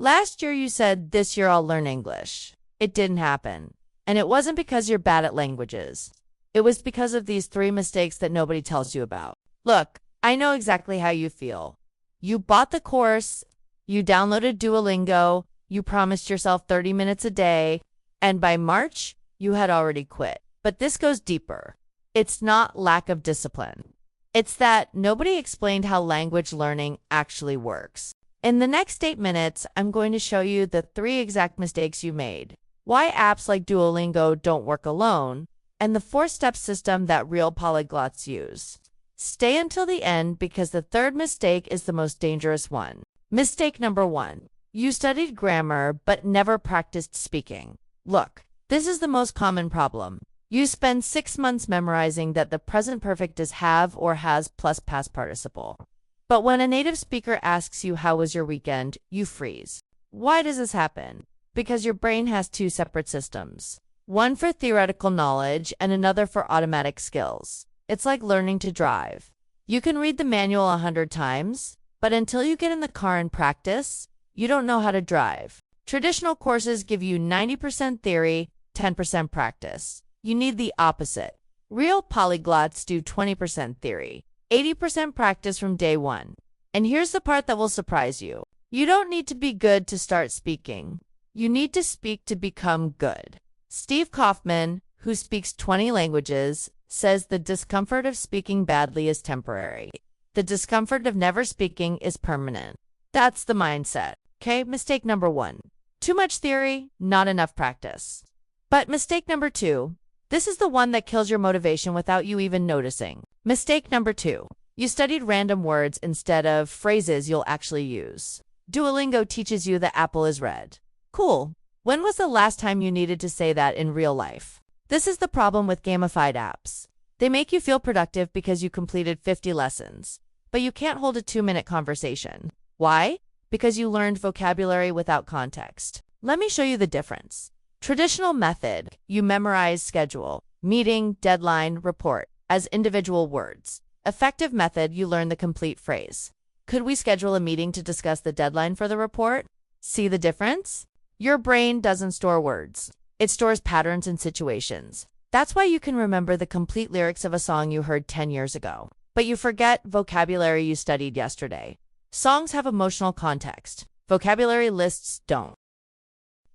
Last year you said, this year I'll learn English. It didn't happen. And it wasn't because you're bad at languages. It was because of these 3 mistakes that nobody tells you about. Look, I know exactly how you feel. You bought the course, you downloaded Duolingo, you promised yourself 30 minutes a day, and by March, you had already quit. But this goes deeper. It's not lack of discipline. It's that nobody explained how language learning actually works. In the next 8 minutes, I'm going to show you the 3 exact mistakes you made, why apps like Duolingo don't work alone, and the 4-step system that real polyglots use. Stay until the end because the 3rd mistake is the most dangerous one. Mistake number 1. You studied grammar but never practiced speaking. Look, this is the most common problem. You spend 6 months memorizing that the present perfect is have or has plus past participle. But when a native speaker asks you how was your weekend, you freeze. Why does this happen? Because your brain has 2 separate systems. One for theoretical knowledge and another for automatic skills. It's like learning to drive. You can read the manual 100 times, but until you get in the car and practice, you don't know how to drive. Traditional courses give you 90% theory, 10% practice. You need the opposite. Real polyglots do 20% theory, 80% practice from day 1. And here's the part that will surprise you. You don't need to be good to start speaking. You need to speak to become good. Steve Kaufman, who speaks 20 languages, says the discomfort of speaking badly is temporary. The discomfort of never speaking is permanent. That's the mindset. Okay, mistake number 1. Too much theory, not enough practice. But mistake number 2. This is the one that kills your motivation without you even noticing. Mistake number 2. You studied random words instead of phrases you'll actually use. Duolingo teaches you the apple is red. Cool. When was the last time you needed to say that in real life? This is the problem with gamified apps. They make you feel productive because you completed 50 lessons, but you can't hold a 2-minute conversation. Why? Because you learned vocabulary without context. Let me show you the difference. Traditional method, you memorize schedule, meeting, deadline, report as individual words. Effective method, you learn the complete phrase. Could we schedule a meeting to discuss the deadline for the report? See the difference? Your brain doesn't store words. It stores patterns and situations. That's why you can remember the complete lyrics of a song you heard 10 years ago, but you forget vocabulary you studied yesterday. Songs have emotional context. Vocabulary lists don't.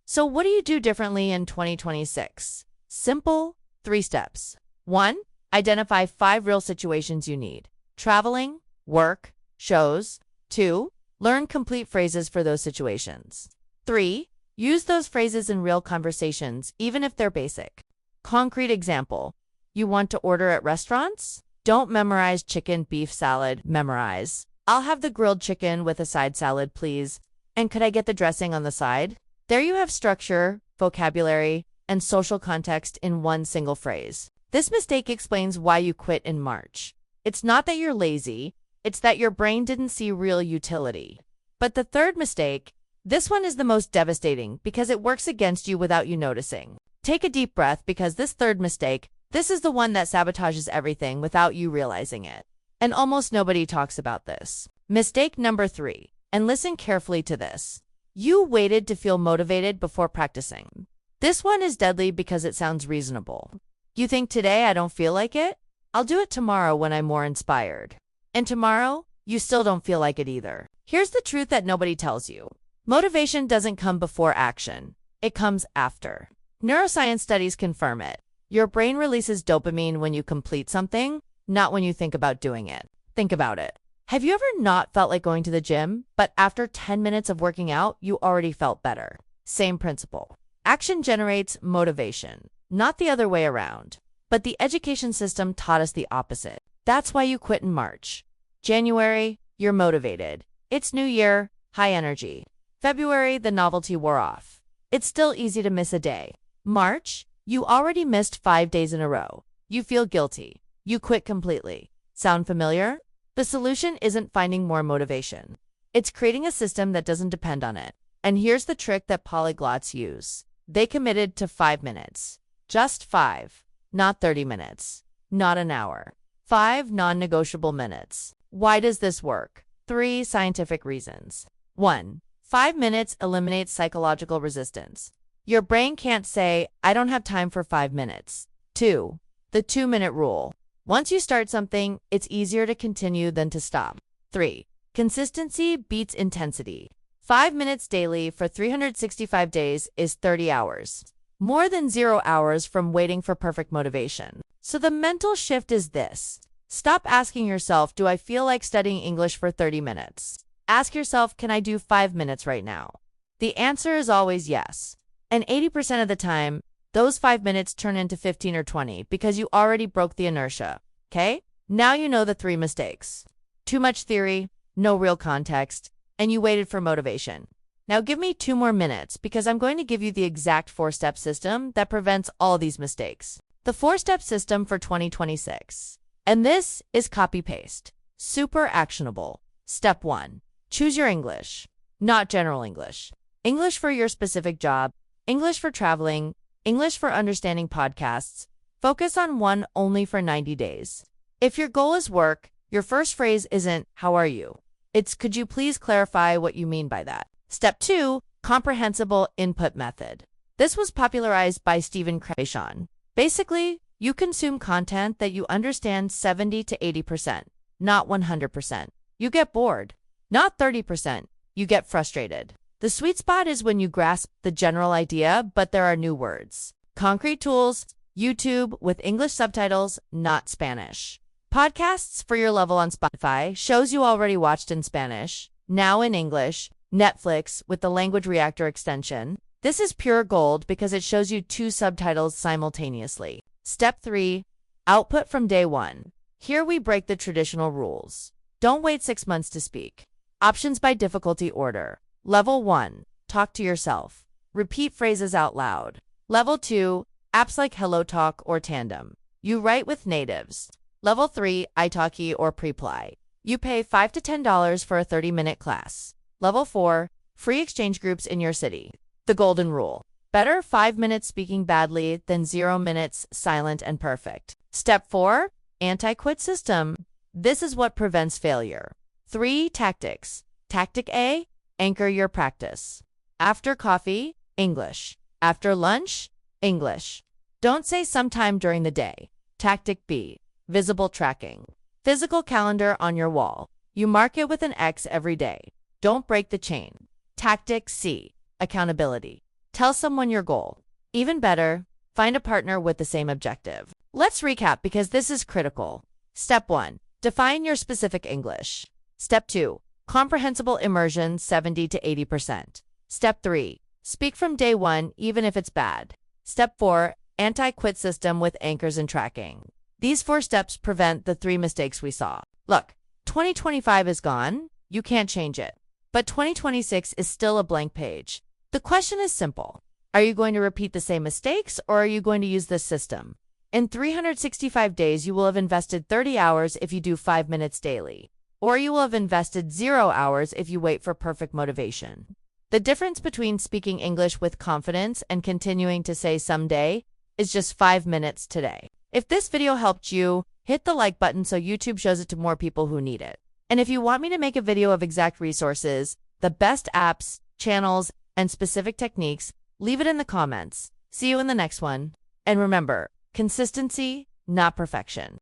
So what do you do differently in 2026? Simple, 3 steps. 1. Identify 5 real situations you need. Traveling, work, shows. 2. Learn complete phrases for those situations. 3. Use those phrases in real conversations, even if they're basic. Concrete example. You want to order at restaurants? Don't memorize chicken, beef, salad. Memorize. I'll have the grilled chicken with a side salad, please. And could I get the dressing on the side? There you have structure, vocabulary, and social context in one single phrase. This mistake explains why you quit in March. It's not that you're lazy, it's that your brain didn't see real utility. But the 3rd mistake, this one is the most devastating because it works against you without you noticing. Take a deep breath because this 3rd mistake, this is the one that sabotages everything without you realizing it. And almost nobody talks about this. Mistake number 3, and listen carefully to this. You waited to feel motivated before practicing. This one is deadly because it sounds reasonable. You think today I don't feel like it? I'll do it tomorrow when I'm more inspired. And tomorrow, you still don't feel like it either. Here's the truth that nobody tells you. Motivation doesn't come before action. It comes after. Neuroscience studies confirm it. Your brain releases dopamine when you complete something, not when you think about doing it. Think about it. Have you ever not felt like going to the gym, but after 10 minutes of working out, you already felt better? Same principle. Action generates motivation, not the other way around. But the education system taught us the opposite. That's why you quit in March. January, you're motivated. It's New Year, high energy. February, the novelty wore off. It's still easy to miss a day. March, you already missed 5 days in a row. You feel guilty. You quit completely. Sound familiar? The solution isn't finding more motivation. It's creating a system that doesn't depend on it. And here's the trick that polyglots use. They committed to 5 minutes. Just 5. Not 30 minutes. Not an hour. 5 non-negotiable minutes. Why does this work? 3 scientific reasons. 1. 5 minutes eliminates psychological resistance. Your brain can't say, I don't have time for 5 minutes. 2. The 2-minute rule. Once you start something, it's easier to continue than to stop. 3. Consistency beats intensity. 5 minutes daily for 365 days is 30 hours. More than 0 hours from waiting for perfect motivation. So the mental shift is this. Stop asking yourself, do I feel like studying English for 30 minutes? Ask yourself, can I do 5 minutes right now? The answer is always yes. And 80% of the time, those 5 minutes turn into 15 or 20 because you already broke the inertia. Okay? Now you know the 3 mistakes. Too much theory, no real context, and you waited for motivation. Now give me 2 more minutes because I'm going to give you the exact 4-step system that prevents all these mistakes. The 4-step system for 2026. And this is copy-paste. Super actionable. Step 1. Choose your English. Not general English. English for your specific job. English for traveling. English for understanding podcasts. Focus on one only for 90 days. If your goal is work, your first phrase isn't, how are you? It's, could you please clarify what you mean by that? Step 2. Comprehensible input method. This was popularized by Stephen Craishon. Basically, you consume content that you understand 70 to 80%, not 100%. You get bored. Not 30%. You get frustrated. The sweet spot is when you grasp the general idea, but there are new words. Concrete tools, YouTube with English subtitles, not Spanish. Podcasts for your level on Spotify, shows you already watched in Spanish, now in English. Netflix with the language reactor extension. This is pure gold because it shows you 2 subtitles simultaneously. Step 3. Output from day 1. Here we break the traditional rules. Don't wait 6 months to speak. Options by difficulty order. Level 1. Talk to yourself. Repeat phrases out loud. Level 2. Apps like HelloTalk or Tandem. You write with natives. Level 3. italki or Preply. You pay $5 to $10 for a 30-minute class. Level 4. Free exchange groups in your city. The golden rule. Better 5 minutes speaking badly than 0 minutes silent and perfect. Step 4. Anti-quit system. This is what prevents failure. 3 tactics. Tactic A. Anchor your practice. After coffee, English. After lunch, English. Don't say sometime during the day. Tactic B. Visible tracking. Physical calendar on your wall. You mark it with an X every day. Don't break the chain. Tactic C. Accountability. Tell someone your goal. Even better, find a partner with the same objective. Let's recap because this is critical. Step 1. Define your specific English. Step 2. Comprehensible immersion 70 to 80%. Step 3. Speak from day 1 even if it's bad. Step 4. Anti-quit system with anchors and tracking. These 4 steps prevent the 3 mistakes we saw. Look, 2025 is gone. You can't change it. But 2026 is still a blank page. The question is simple. Are you going to repeat the same mistakes or are you going to use this system? In 365 days, you will have invested 30 hours if you do 5 minutes daily. Or you will have invested 0 hours if you wait for perfect motivation. The difference between speaking English with confidence and continuing to say someday is just 5 minutes today. If this video helped you, hit the like button so YouTube shows it to more people who need it. And if you want me to make a video of exact resources, the best apps, channels, and specific techniques, leave it in the comments. See you in the next one. And remember, consistency, not perfection.